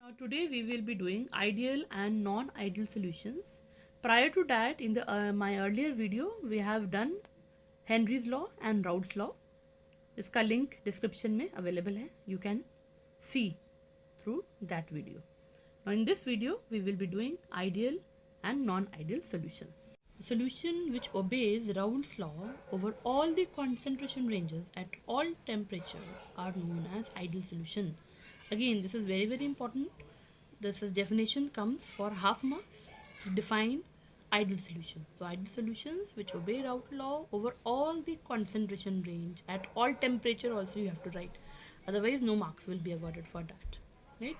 Now today we will be doing ideal and non-ideal solutions. Prior to that, in the my earlier video, we have done Henry's law and Raoult's law. इसका link description में available है. You can see through that video. Now in this video, we will be doing ideal and non-ideal solutions. A solution which obeys Raoult's law over all the concentration ranges at all temperature are known as ideal solution. Again, this is very important. This definition comes for half marks to define ideal solution. So ideal solutions which obey Raoult law over all the concentration range at all temperature also you have to write. Otherwise no marks will be awarded for that. Right?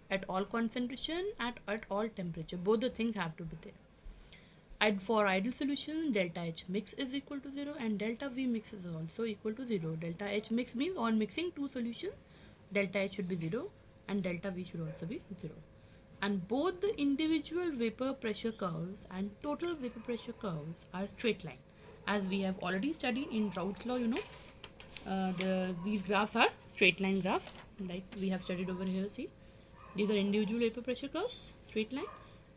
At all concentration, at all temperature. Both the things have to be there. For ideal solution, delta H mix is equal to 0 and delta V mix is also equal to 0. Delta H mix means on mixing two solutions, delta H should be 0 and delta V should also be 0. And both the individual vapor pressure curves and total vapor pressure curves are straight line. As we have already studied in Raoult's law, these graphs are straight line graph, like we have studied over here. See, these are individual vapor pressure curves, straight line,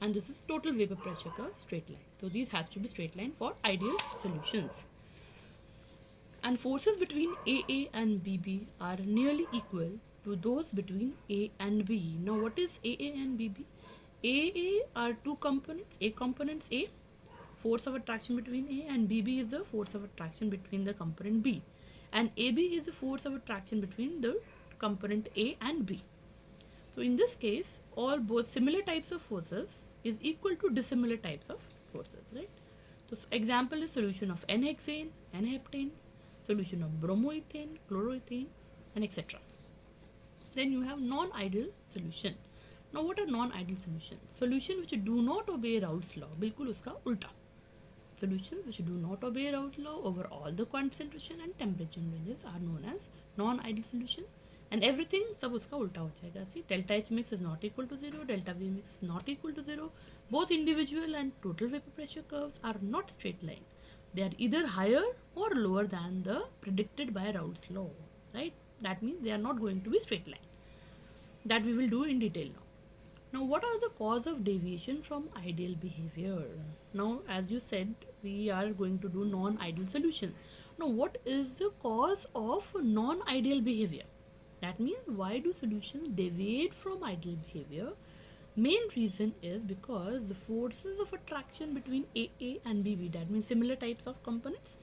and this is total vapor pressure curve, straight line. So these has to be straight line for ideal solutions. And forces between AA and BB are nearly equal to those between A and B. Now what is AA and BB? AA are two components. A components A, force of attraction between A, and BB is the force of attraction between the component B. And AB is the force of attraction between the component A and B. So in this case, both similar types of forces is equal to dissimilar types of forces, right? So example is solution of N-hexane, N-heptane, solution of bromoethane, chloroethane, and etc. Then you have non-ideal solution. Now what are non-ideal solutions? Solution which do not obey Raoult's law, बिल्कुल उसका उल्टा. Solutions which do not obey Raoult's law over all the concentration and temperature ranges are known as non-ideal solution. And everything सब उसका उल्टा हो जाएगा. See, delta H mix is not equal to 0, delta V mix is not equal to 0. Both individual and total vapor pressure curves are not straight line. They are either higher or lower than the predicted by Raoult's law, right? That means they are not going to be straight line. That we will do in detail now. Now what are the cause of deviation from ideal behavior? Now as you said, we are going to do non-ideal solution. Now what is the cause of non-ideal behavior? That means why do solutions deviate from ideal behavior? Main reason is because the forces of attraction between AA and BB, that means similar types of components,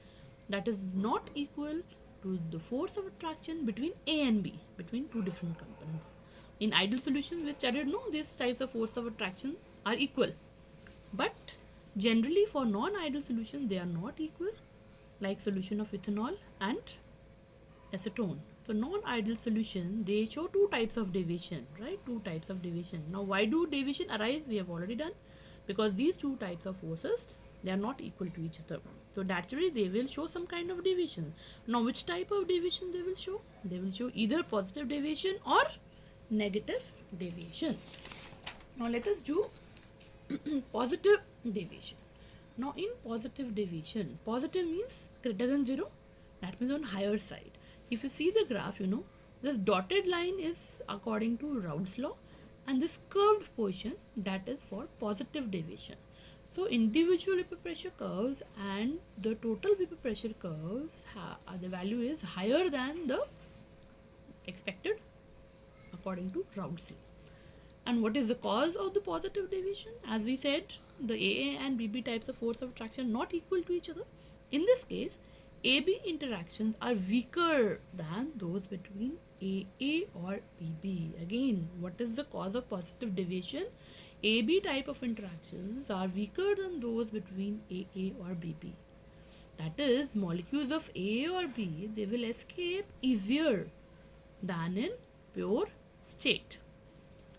that is not equal to the force of attraction between A and B, between two different components. In ideal solutions we studied, no, these types of force of attraction are equal. But generally for non-ideal solutions they are not equal, like solution of ethanol and acetone. So non-ideal solution, they show two types of deviation, right? Two types of deviation. Now why do deviation arise? We have already done. Because these two types of forces, they are not equal to each other. So naturally they will show some kind of deviation. Now which type of deviation they will show? They will show either positive deviation or negative deviation. Now let us do positive deviation. Now in positive deviation, positive means greater than 0. That means on higher side. If you see the graph, this dotted line is according to Raoult's law, and this curved portion, that is for positive deviation. So individual vapor pressure curves and the total vapor pressure curves, the value is higher than the expected according to Raoult's law. And what is the cause of the positive deviation? As we said, the AA and BB types of force of attraction not equal to each other. In this case, AB interactions are weaker than those between AA or BB. Again, what is the cause of positive deviation? AB type of interactions are weaker than those between AA or BB. That is, molecules of A or B, they will escape easier than in pure state.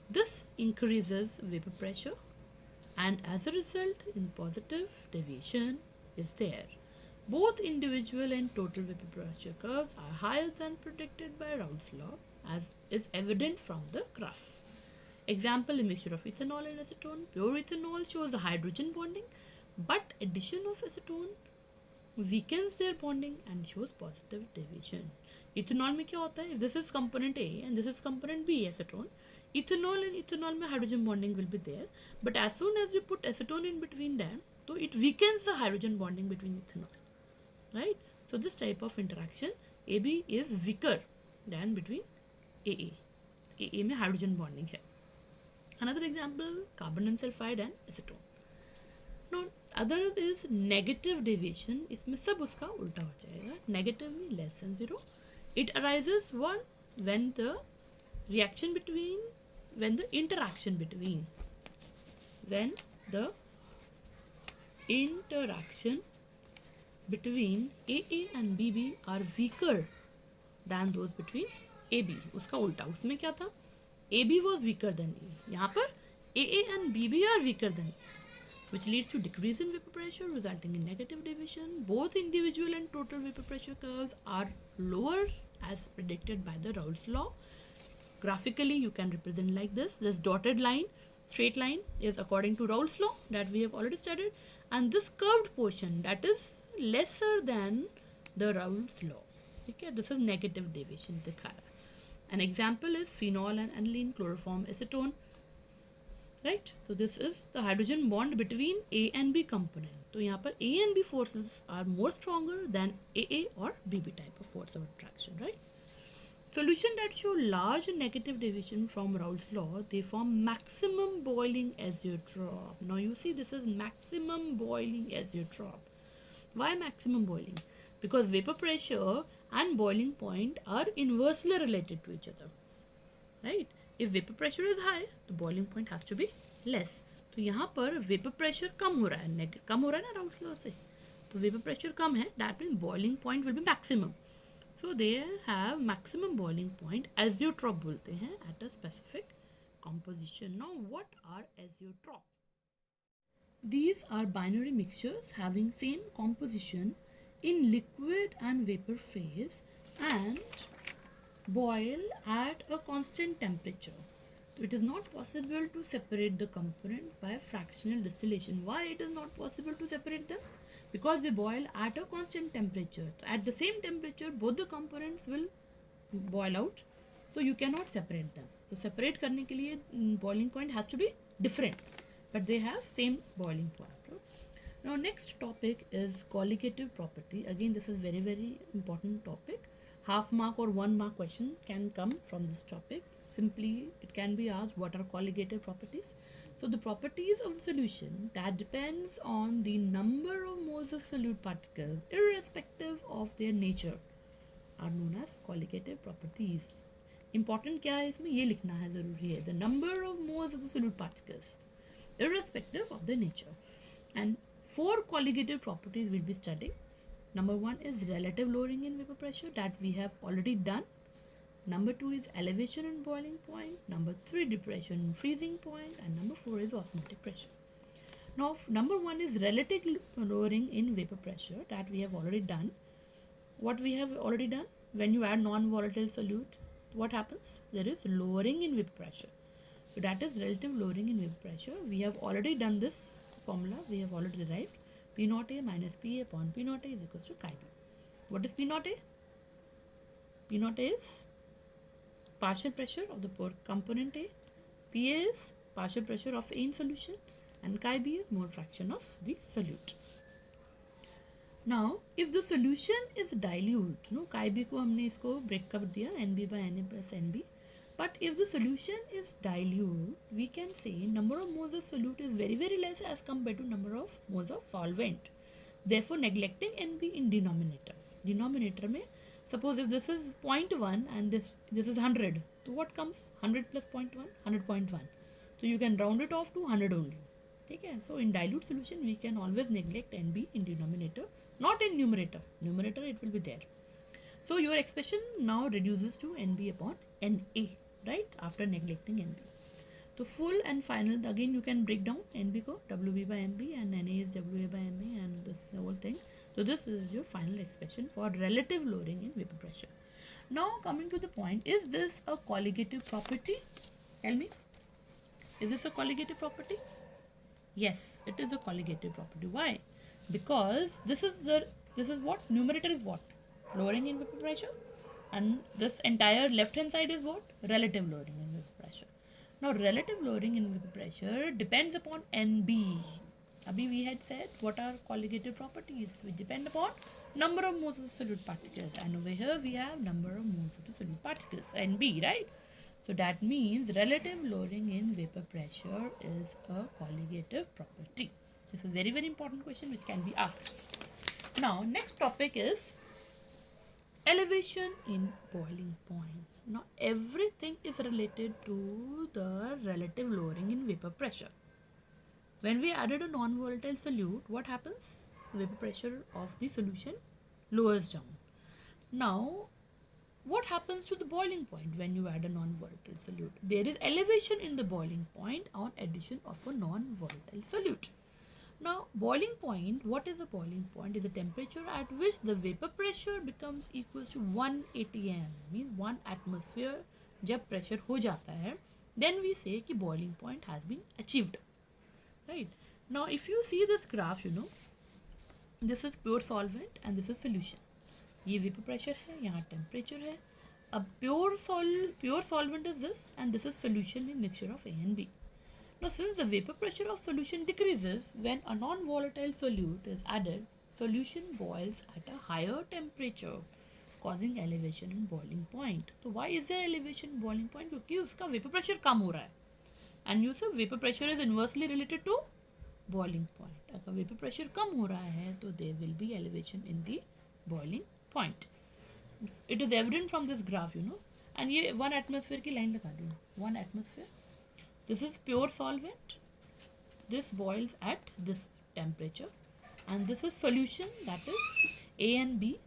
This increases vapor pressure, and as a result, in positive deviation is there. Both individual and total vapor pressure curves are higher than predicted by Raoult's law, as is evident from the graph. Example, a mixture of ethanol and acetone. Pure ethanol shows the hydrogen bonding, but addition of acetone weakens their bonding and shows positive deviation. Ethanol में क्या होता है? If this is component A and this is component B, acetone, Ethanol and ethanol में hydrogen bonding will be there, but as soon as you put acetone in between them, so it weakens the hydrogen bonding between ethanol, right? So this type of interaction, AB is weaker than between AA. AA में hydrogen bonding है. Another example, carbon sulfide and acetone. Now other is negative deviation. इसमें सब उसका उल्टा हो जाएगा. Negative में less than 0. It arises when the interaction between AA and BB are weaker than those between AB. उसका उल्टा, उसमें क्या था? AB was weaker than A. यहाँ पर AA and BB are weaker than A, which leads to decrease in vapor pressure resulting in negative deviation. Both individual and total vapor pressure curves are lower as predicted by the Raoult's law. Graphically you can represent like this. This dotted line, straight line, is according to Raoult's law that we have already studied, and this curved portion that is lesser than the Raoult's law. Okay, this is negative deviation दिखाया. An example is phenol and aniline chloroform acetone. Right, so this is the hydrogen bond between A and B component. तो यहाँ पर A and B forces are more stronger than AA or BB type of force of attraction, right? Solution that show large negative deviation from Raoult's law, they form maximum boiling azeotrope. Now you see this is maximum boiling azeotrope. Why maximum boiling? Because vapor pressure and boiling point are inversely related to each other, right? If vapor pressure is high, the boiling point has to be less. तो यहाँ पर vapor pressure कम हो रहा है, कम हो रहा है ना Raoult's law से, तो vapor pressure कम है, that means boiling point will be maximum. So they have maximum boiling point, azeotrope बोलते हैं, at a specific composition. Now what are azeotrope? These are binary mixtures having same composition in liquid and vapor phase and boil at a constant temperature. So it is not possible to separate the component by fractional distillation. Why it is not possible to separate them? Because they boil at a constant temperature. So at the same temperature, both the components will boil out. So you cannot separate them. So separate करने के लिए boiling point has to be different, but they have same boiling point. Now next topic is colligative property. Again, this is very, very important topic. Half mark or 1 mark question can come from this topic. Simply it can be asked, what are colligative properties? So the properties of the solution that depends on the number of moles of solute particles irrespective of their nature are known as colligative properties. Important क्या है इसमें, ये लिखना है ज़रूरी है. The number of moles of the solute particles irrespective of their nature. And 4 colligative properties we'll be studying. Number 1 is relative lowering in vapor pressure that we have already done. Number 2 is elevation in boiling point. Number 3 depression in freezing point, and number 4 is osmotic pressure. Now number 1 is relative lowering in vapor pressure that we have already done. What we have already done, when you add non-volatile solute, what happens? There is lowering in vapor pressure. So that is relative lowering in vapor pressure. We have already done this formula, we have already derived. P naught A minus PA upon P naught A is equals to chi B. What is P naught A? P naught A is partial pressure of the component A. PA is partial pressure of A in solution, and chi B is mole fraction of the solute. Now if the solution is dilute, no, chi B को हमने इसको break कर दिया NB by Na plus NB. But if the solution is dilute, we can say number of moles of solute is very, very less as compared to number of moles of solvent. Therefore, neglecting NB in denominator. Denominator में, suppose if this is 0.1 and this is 100, so what comes? 100 plus 0.1, 100.1. So you can round it off to 100 only. Okay? So in dilute solution, we can always neglect NB in denominator, not in numerator. Numerator it will be there. So your expression now reduces to NB upon Na. Right, after neglecting NB. So full and final, again you can break down NB को WB by MB and Na is WA by MA and this whole thing. So this is your final expression for relative lowering in vapor pressure. Now coming to the point, is this a colligative property? Tell me, is this a colligative property? Yes, it is a colligative property. Why? Because this is what? Numerator is what? Lowering in vapor pressure. And this entire left hand side is what? Relative lowering in vapor pressure. Now relative lowering in vapor pressure depends upon NB. Abhi we had said what are colligative properties which depend upon number of moles of the solute particles, and over here we have number of moles of the solute particles, NB, right? So that means relative lowering in vapor pressure is a colligative property. This is a very important question which can be asked. Now next topic is elevation in boiling point. Now everything is related to the relative lowering in vapor pressure. When we added a non-volatile solute, what happens? Vapor pressure of the solution lowers down. Now, what happens to the boiling point when you add a non-volatile solute? There is elevation in the boiling point on addition of a non-volatile solute. Now, boiling point, what is a boiling point? Is the temperature at which the vapor pressure becomes equal to 180 m, means 1 atmosphere जब pressure हो जाता है, then we say कि boiling point has been achieved. Right? Now, if you see this graph, you know, this is pure solvent and this is solution. ये vapor pressure है, यहाँ temperature है. अब pure solvent is this, and this is solution with mixture of A and B. Now, since the vapor pressure of solution decreases when a non-volatile solute is added, solution boils at a higher temperature, causing elevation in boiling point. So, why is there elevation in boiling point? क्योंकि उसका vapor pressure कम हो रहा है. And you say vapor pressure is inversely related to boiling point. अगर vapor pressure कम हो रहा है तो there will be elevation in the boiling point. It is evident from this graph, you know. And ये 1 atmosphere की line लगा दी. 1 atmosphere. This is pure solvent. This boils at this temperature. And this is solution, that is A and B.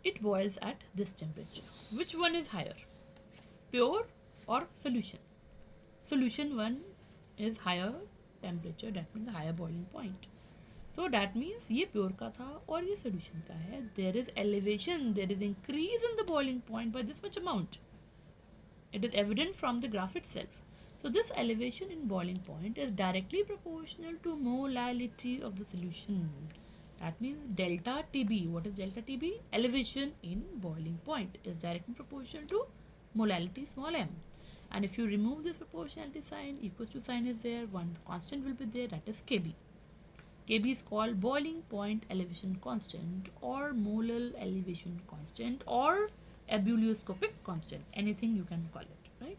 It boils at this temperature. Which one is higher? Pure or solution? Solution one is higher temperature, that means higher boiling point. So that means ये pure का था और ये solution का है. There is elevation, there is increase in the boiling point by this much amount. It is evident from the graph itself. So this elevation in boiling point is directly proportional to molality of the solution. That means delta TB. What is delta TB? Elevation in boiling point is directly proportional to molality small m. And if you remove this proportionality sign, equals to sign is there, one constant will be there, that is Kb. Kb is called boiling point elevation constant or molal elevation constant or ebullioscopic constant. Anything you can call it, right?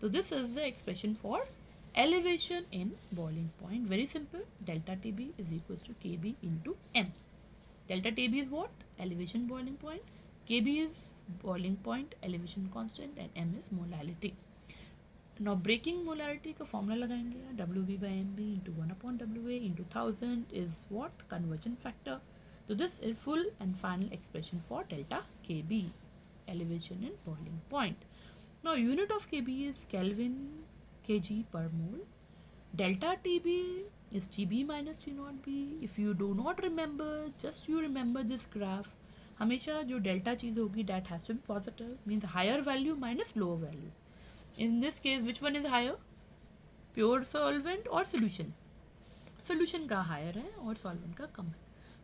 So this is the expression for elevation in boiling point. Very simple. Delta Tb is equals to Kb into m. Delta Tb is what? Elevation boiling point. Kb is boiling point elevation constant and m is molality. Now breaking molarity का formula लगाएंगे. Wb by mb into 1 upon Wa into 1000 is what? Conversion factor. So this is full and final expression for delta Kb, elevation in boiling point. Now unit of Kb is Kelvin kg per mole. Delta Tb is Tb minus T naught B. If you do not remember, just you remember this graph. हमेशा जो delta चीज़ होगी that has to be positive, means higher value minus lower value. In this case, which one is higher? Pure solvent or solution? Solution का higher है और solvent का कम है.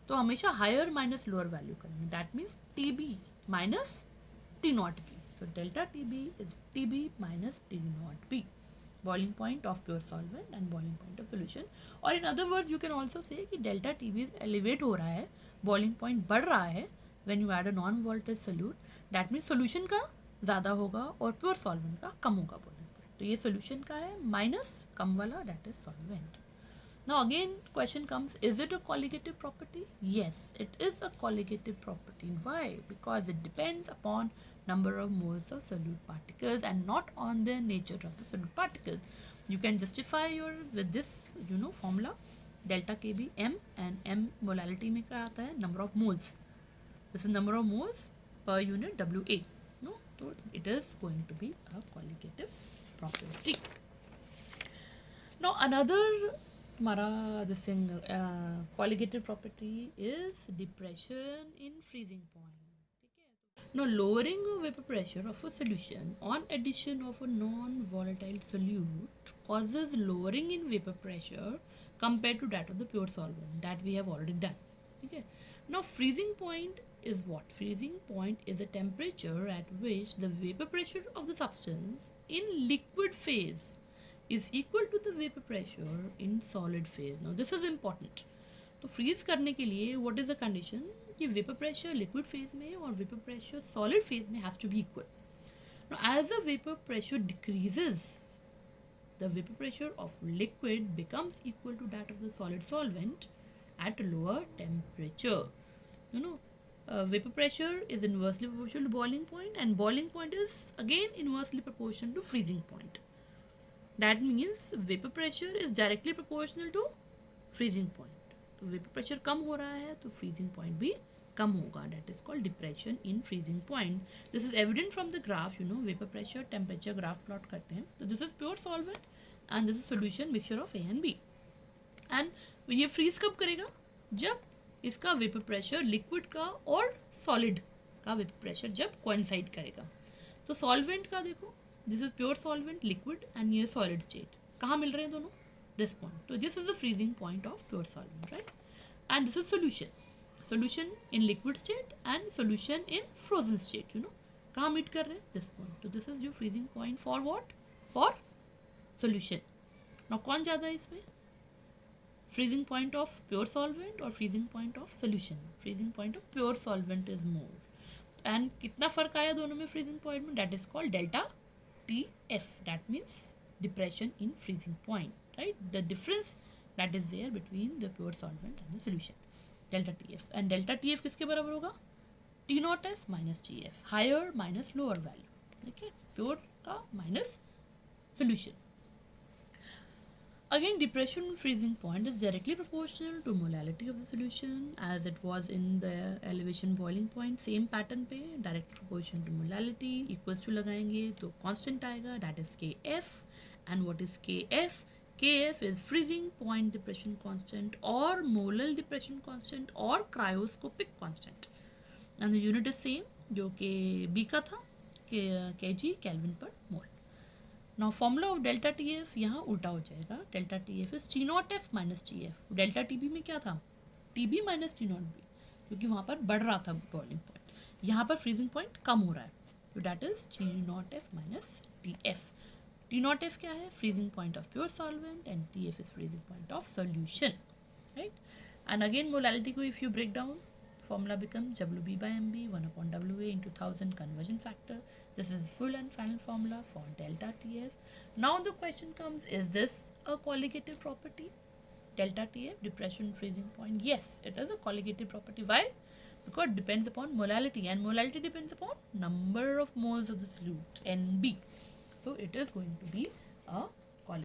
तो हमेशा higher minus lower value करेंगे. That means Tb minus T naught B. So delta Tb is Tb minus T naught B. Boiling point of pure solvent and boiling point of solution. Or in other words, you can also say कि delta Tb elevate हो रहा है, boiling point बढ़ रहा है when you add a non-volatile solute. That means solution का ज़्यादा होगा और pure solvent का कम होगा boiling point. तो ये solution का है minus कम वाला, that is solvent. Now again question comes, is it a colligative property? Yes, it is a colligative property. Why? Because it depends upon number of moles of solute particles and not on the nature of the solute particles. You can justify your with this, you know, formula delta Kb m, and m molality में क्या आता है? Number of moles. This is number of moles per unit Wa. No, so it is going to be a colligative property. Now another this thing colligative property is depression in freezing point. Now lowering of vapor pressure of a solution on addition of a non-volatile solute causes lowering in vapor pressure compared to that of the pure solvent that we have already done. Okay. Now freezing point is what? Freezing point is a temperature at which the vapor pressure of the substance in liquid phase is equal to the vapor pressure in solid phase. Now this is important. तो freeze करने के लिए what is the condition कि vapor pressure liquid phase में और vapor pressure solid phase में have to be equal. Now as the vapor pressure decreases, the vapor pressure of liquid becomes equal to that of the solid solvent at a lower temperature. You know, vapor pressure is inversely proportional to boiling point, and boiling point is again inversely proportional to freezing point. That means vapor pressure is directly proportional to freezing point. तो vapor pressure कम हो रहा है तो freezing point भी कम होगा. That is called depression in freezing point. This is evident from the graph. You know, vapor pressure temperature graph plot करते हैं. So this is pure solvent and this is solution mixture of A and B. And ये freeze कब करेगा? जब इसका vapour pressure liquid का और solid का वेपर प्रेशर जब कोइंसाइड करेगा. तो सॉल्वेंट का देखो, this is pure solvent liquid and ये सॉलिड स्टेट. कहाँ मिल रहे हैं दोनों? This point. तो this is the freezing point of pure solvent, right. And this is solution in liquid state and solution in frozen state. You know, कहाँ meet कर रहे हैं? This point. तो this is your freezing point for what? For solution. Now कौन ज़्यादा है इसमें? Freezing point of pure solvent और freezing point of solution. Freezing point of pure solvent is more. And कितना फ़र्क आया दोनों में freezing point में? That is called delta TF. That means depression in freezing point, right? The difference that is there between the pure solvent and the solution. Delta TF. And delta TF किसके बराबर होगा? T naught F minus TF. Higher minus lower value. Okay? Pure का minus solution. Again, depression freezing point is directly proportional to molality of the solution as it was in the elevation boiling point. Same pattern पे direct proportion to molality equals to लगाएंगे तो constant आएगा, that is Kf. And what is Kf? Kf is freezing point depression constant or molal depression constant or cryoscopic constant. And the unit is same जो कि B का था, kg Kelvin per mole. Now formula of delta TF यहाँ उल्टा हो जाएगा. delta TF is T naught F minus TF. delta TB में क्या था? TB minus T naught B, क्योंकि वहाँ पर बढ़ रहा था बॉइलिंग पॉइंट. यहाँ पर फ्रीजिंग पॉइंट कम हो रहा है. तो that is T naught F minus TF. T naught F क्या है? Freezing point of pure solvent and TF is freezing point of solution, right? And again molality को if you break down, formula becomes WB by MB 1 upon WA into 1000 conversion factor. This is full and final formula for delta TF. Now the question comes, is this a colligative property? Delta TF, depression freezing point. Yes, it is a colligative property. Why? Because it depends upon molality, and molality depends upon number of moles of the solute, NB. So it is going to be a